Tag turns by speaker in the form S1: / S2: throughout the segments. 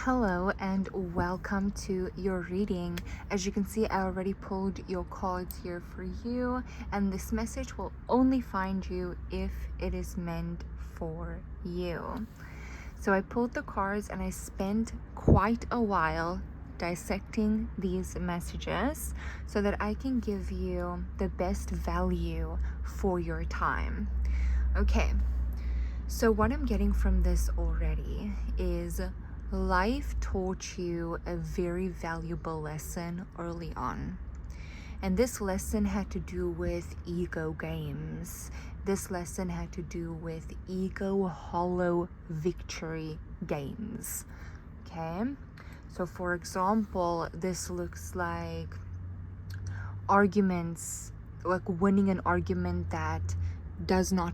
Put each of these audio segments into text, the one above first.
S1: Hello and welcome to your reading. As you can see, I already pulled your cards here for you, and this message will only find you if it is meant for you. So I pulled the cards and I spent quite a while dissecting these messages so that I can give you the best value for your time. Okay, so what I'm getting from this already is life taught you a very valuable lesson early on. And this lesson had to do with ego games. This lesson had to do with ego hollow victory games. Okay? So for example, this looks like arguments, like winning an argument that does not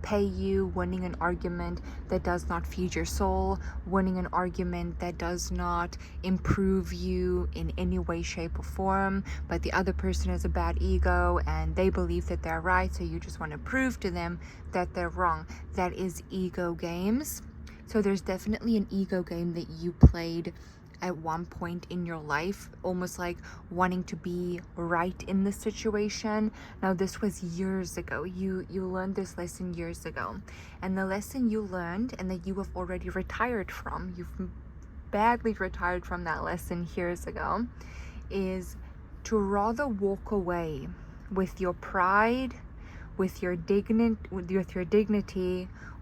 S1: pay you, winning an argument that does not feed your soul, winning an argument that does not improve you in any way, shape, or form, but the other person has a bad ego and they believe that they're right, so you just want to prove to them that they're wrong. That is ego games. So there's definitely an ego game that you played at one point in your life, almost like wanting to be right in the situation. Now this was years ago. You learned this lesson years ago, and the lesson you learned and that you have already retired from, you've badly retired from that lesson years ago, is to rather walk away with your pride, with your dignity,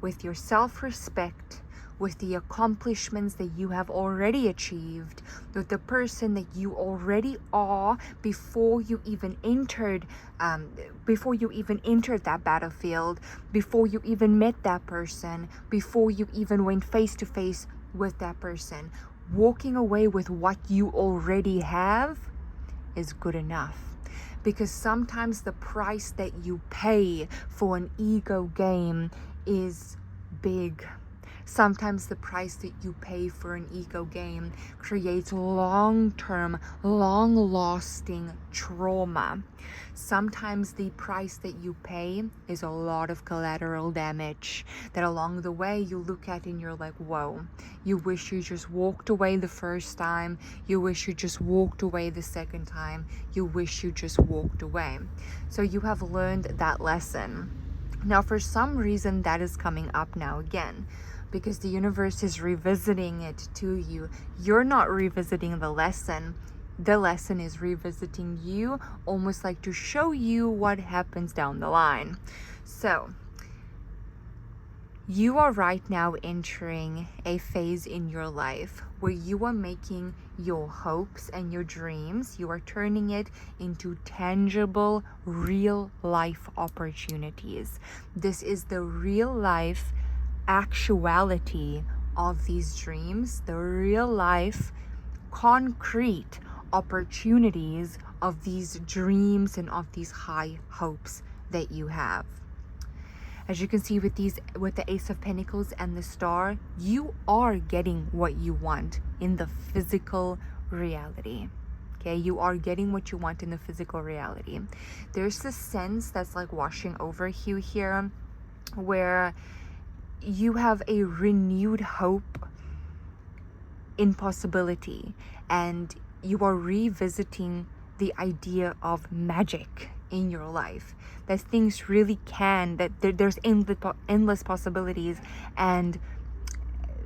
S1: with your self-respect, with the accomplishments that you have already achieved, with the person that you already are before you even entered that battlefield, before you even met that person, before you even went face to face with that person. Walking away with what you already have is good enough. Because sometimes the price that you pay for an ego game is big. Sometimes the price that you pay for an ego game creates long-term, long-lasting trauma. Sometimes the price that you pay is a lot of collateral damage that along the way you look at and you're like, whoa, you wish you just walked away the first time. You wish you just walked away the second time. You wish you just walked away. So you have learned that lesson. Now, for some reason, that is coming up now again, because the universe is revisiting it to you. You're not revisiting the lesson. The lesson is revisiting you, almost like to show you what happens down the line. So, you are right now entering a phase in your life where you are making your hopes and your dreams, you are turning it into tangible, real life opportunities. This is the real life actuality of these dreams, the real life concrete opportunities of these dreams and of these high hopes that you have. As you can see with the Ace of Pentacles and the Star, you are getting what you want in the physical reality. Okay, you are getting what you want in the physical reality. There's this sense that's like washing over you here, where you have a renewed hope in possibility, and you are revisiting the idea of magic in your life, that things really can, that there's endless possibilities, and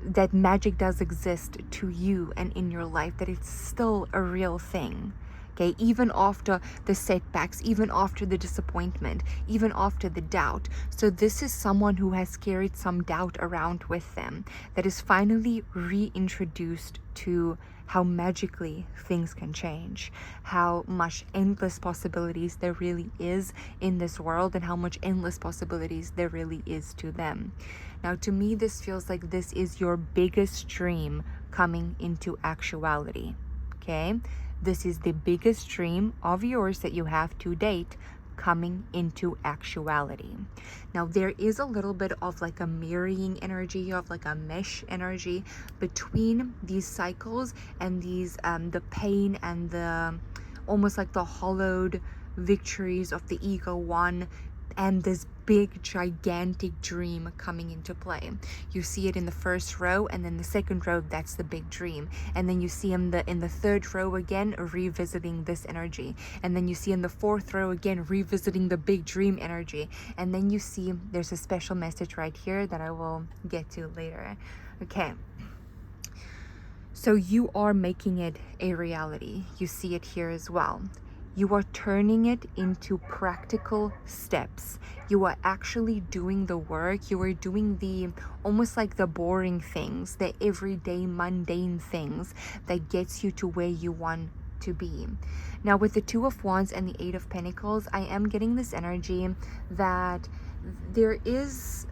S1: that magic does exist to you and in your life, that it's still a real thing. Okay, even after the setbacks, even after the disappointment, even after the doubt. So this is someone who has carried some doubt around with them, that is finally reintroduced to how magically things can change, how much endless possibilities there really is in this world, and how much endless possibilities there really is to them. Now, to me, this feels like this is your biggest dream coming into actuality. Okay? This is the biggest dream of yours that you have to date coming into actuality. Now, there is a little bit of like a mirroring energy, of like a mesh energy between these cycles and these the pain and the almost like the hollowed victories of the ego one, and this big gigantic dream coming into play. You see it in the first row, and then the second row, that's the big dream. And then you see in the third row again revisiting this energy, and then you see in the fourth row again revisiting the big dream energy. And then you see there's a special message right here that I will get to later. Okay, so you are making it a reality. You see it here as well. You are turning it into practical steps. You are actually doing the work. You are doing the almost like the boring things, the everyday mundane things that gets you to where you want to be. Now with the Two of Wands and the Eight of Pentacles, I am getting this energy that there is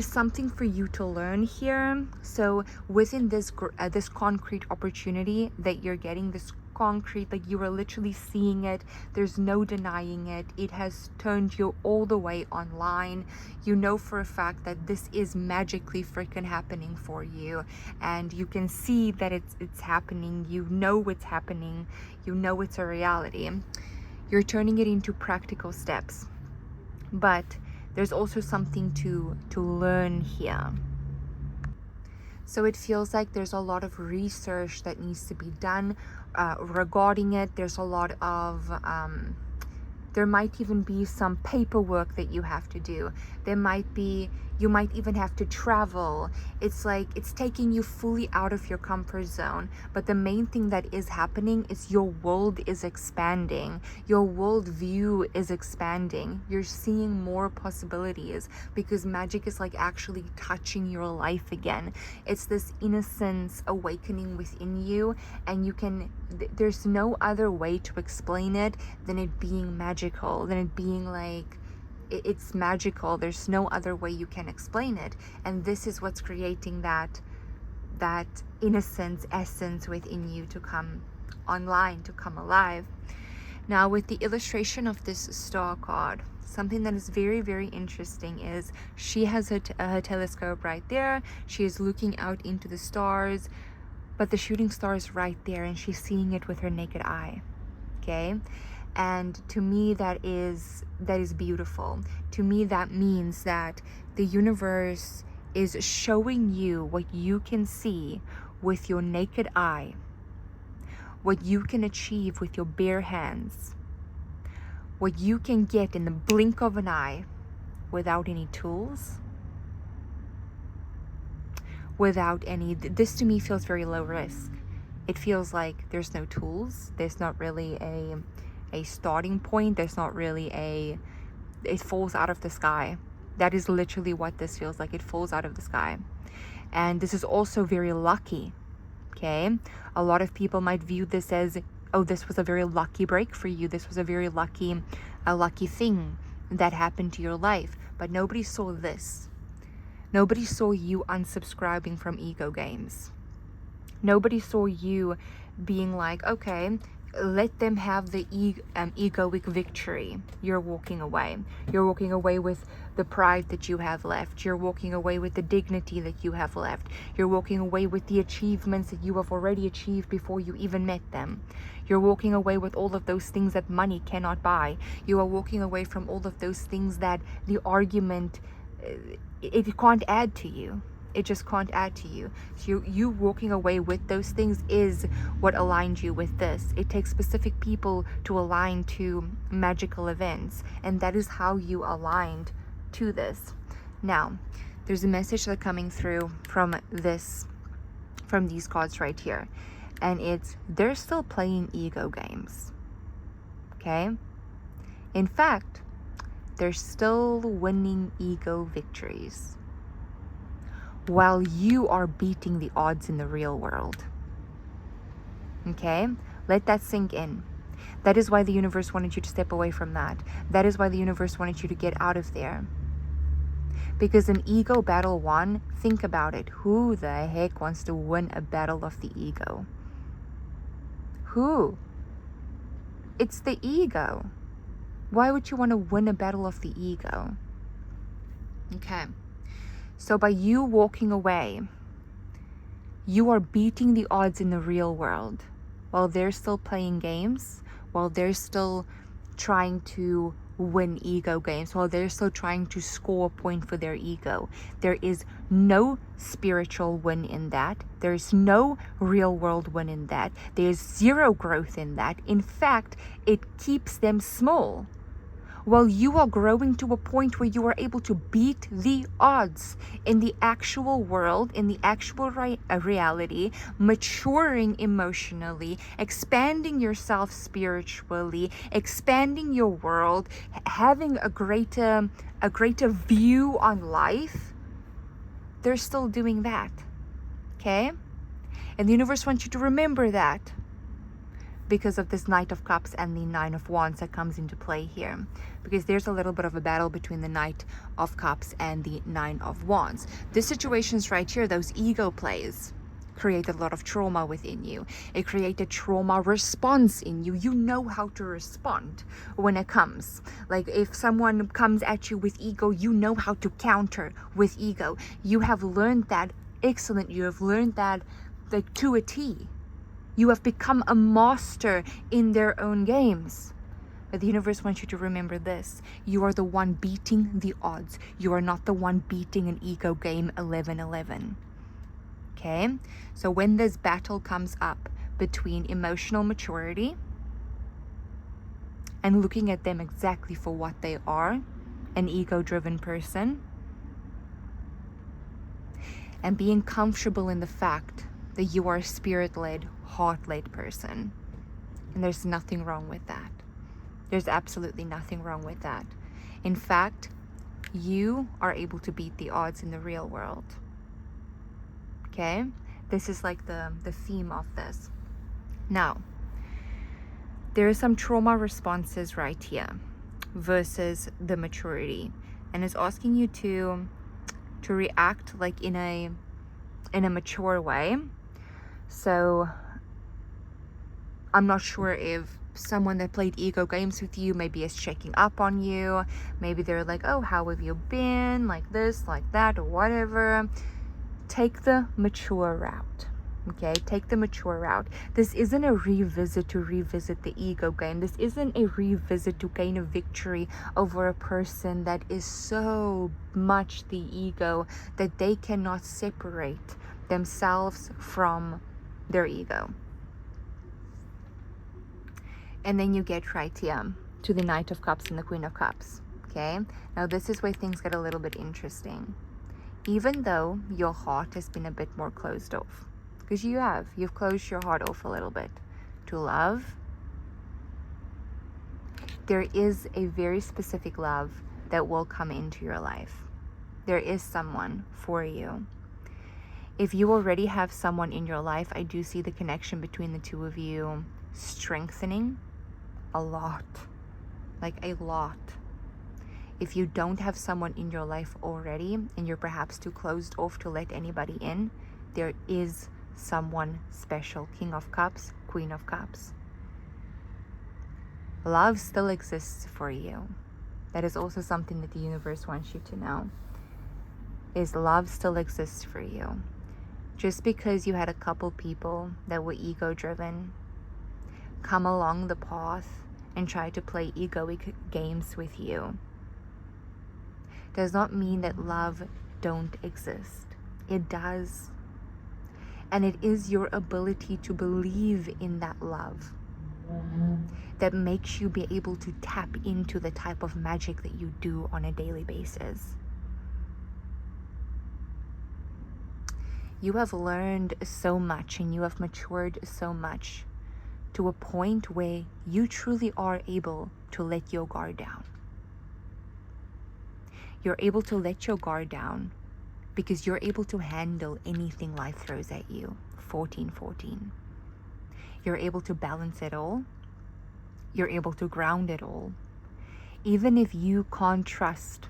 S1: something for you to learn here. So within this this concrete opportunity that you're getting, this concrete, like you are literally seeing it, there's no denying it, it has turned you all the way online. You know for a fact that this is magically freaking happening for you, and you can see that it's happening. You know it's happening, you know it's a reality. You're turning it into practical steps, but there's also something to learn here. So it feels like there's a lot of research that needs to be done regarding it. There's a lot of there might even be some paperwork that you have to do. You might even have to travel. It's like it's taking you fully out of your comfort zone. But the main thing that is happening is your world is expanding. Your world view is expanding. You're seeing more possibilities because magic is like actually touching your life again. It's this innocence awakening within you, and there's no other way to explain it than it being magical, than it being like, it's magical. There's no other way you can explain it. And this is what's creating that innocence essence within you to come online, to come alive. Now with the illustration of this star card, something that is very, very interesting is she has her telescope right there. She is looking out into the stars, but the shooting star is right there, and she's seeing it with her naked eye. Okay, and to me that is beautiful. To me that means that the universe is showing you what you can see with your naked eye, what you can achieve with your bare hands, what you can get in the blink of an eye without any tools, without any, this to me feels very low risk. It feels like there's no tools, there's not really a starting point, there's not really it falls out of the sky. That is literally what this feels like. It falls out of the sky. And this is also very lucky. Okay, a lot of people might view this as, oh, this was a very lucky break for you, this was a very lucky thing that happened to your life. But nobody saw this. Nobody saw you unsubscribing from ego games. Nobody saw you being like, okay, let them have the egoic victory. You're walking away. You're walking away with the pride that you have left. You're walking away with the dignity that you have left. You're walking away with the achievements that you have already achieved before you even met them. You're walking away with all of those things that money cannot buy. You are walking away from all of those things that the argument, it can't add to you. It just can't add to you. So you walking away with those things is what aligned you with this. It takes specific people to align to magical events, and that is how you aligned to this. Now, there's a message that's coming through from these cards right here, and it's, they're still playing ego games. Okay? In fact, they're still winning ego victories, while you are beating the odds in the real world. Okay? Let that sink in. That is why the universe wanted you to step away from that. That is why the universe wanted you to get out of there. Because an ego battle won, think about it. Who the heck wants to win a battle of the ego? Who? It's the ego. Why would you want to win a battle of the ego? Okay. So by you walking away, you are beating the odds in the real world, while they're still playing games, while they're still trying to win ego games, while they're still trying to score a point for their ego. There is no spiritual win in that. There is no real world win in that. There's zero growth in that. In fact, it keeps them small. While you are growing to a point where you are able to beat the odds in the actual world, in the actual reality, maturing emotionally, expanding yourself spiritually, expanding your world, having a greater view on life, they're still doing that. Okay? And the universe wants you to remember that, because of this Knight of Cups and the Nine of Wands that comes into play here. Because there's a little bit of a battle between the Knight of Cups and the Nine of Wands. This situation's right here, those ego plays created a lot of trauma within you. It created trauma response in you. You know how to respond when it comes. Like if someone comes at you with ego, you know how to counter with ego. You have learned that. Excellent. You have learned that like to a T. You have become a master in their own games. But the universe wants you to remember this. You are the one beating the odds. You are not the one beating an ego game 11-11. Okay? So when this battle comes up between emotional maturity and looking at them exactly for what they are, an ego-driven person, and being comfortable in the fact that you are a spirit-led, heart-led person. And there's nothing wrong with that. There's absolutely nothing wrong with that. In fact, you are able to beat the odds in the real world. Okay? This is like the theme of this. Now, there are some trauma responses right here versus the maturity. And it's asking you to react like in a mature way. So I'm not sure if someone that played ego games with you maybe is checking up on you. Maybe they're like, oh, how have you been? Like this, like that, or whatever. Take the mature route. Okay, take the mature route. This isn't a revisit to revisit the ego game. This isn't a revisit to gain a victory over a person that is so much the ego that they cannot separate themselves from their ego. And then you get right here to the Knight of Cups and the Queen of Cups. Okay, now this is where things get a little bit interesting. Even though your heart has been a bit more closed off, because you've closed your heart off a little bit to love, there is a very specific love that will come into your life. There is someone for you. If you already have someone in your life, I do see the connection between the two of you strengthening a lot, like a lot. If you don't have someone in your life already and you're perhaps too closed off to let anybody in, there is someone special. King of Cups, Queen of Cups. Love still exists for you. That is also something that the universe wants you to know. Is love still exists for you. Just because you had a couple people that were ego-driven come along the path and try to play egoic games with you does not mean that love don't exist. It does. And it is your ability to believe in that love that makes you be able to tap into the type of magic that you do on a daily basis. You have learned so much and you have matured so much to a point where you truly are able to let your guard down. You're able to let your guard down because you're able to handle anything life throws at you. 14-14. You're able to balance it all. You're able to ground it all. Even if you can't trust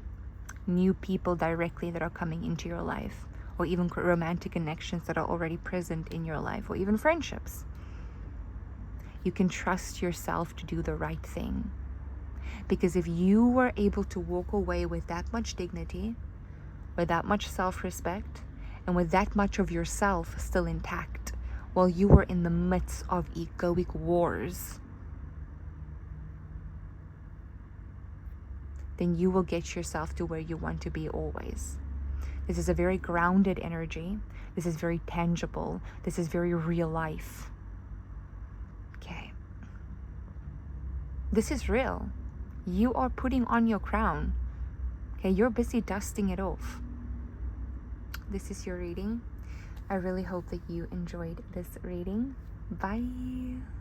S1: new people directly that are coming into your life, or even romantic connections that are already present in your life, or even friendships, you can trust yourself to do the right thing. Because if you were able to walk away with that much dignity, with that much self-respect, and with that much of yourself still intact, while you were in the midst of egoic wars, then you will get yourself to where you want to be always. This is a very grounded energy. This is very tangible. This is very real life. Okay. This is real. You are putting on your crown. Okay, you're busy dusting it off. This is your reading. I really hope that you enjoyed this reading. Bye.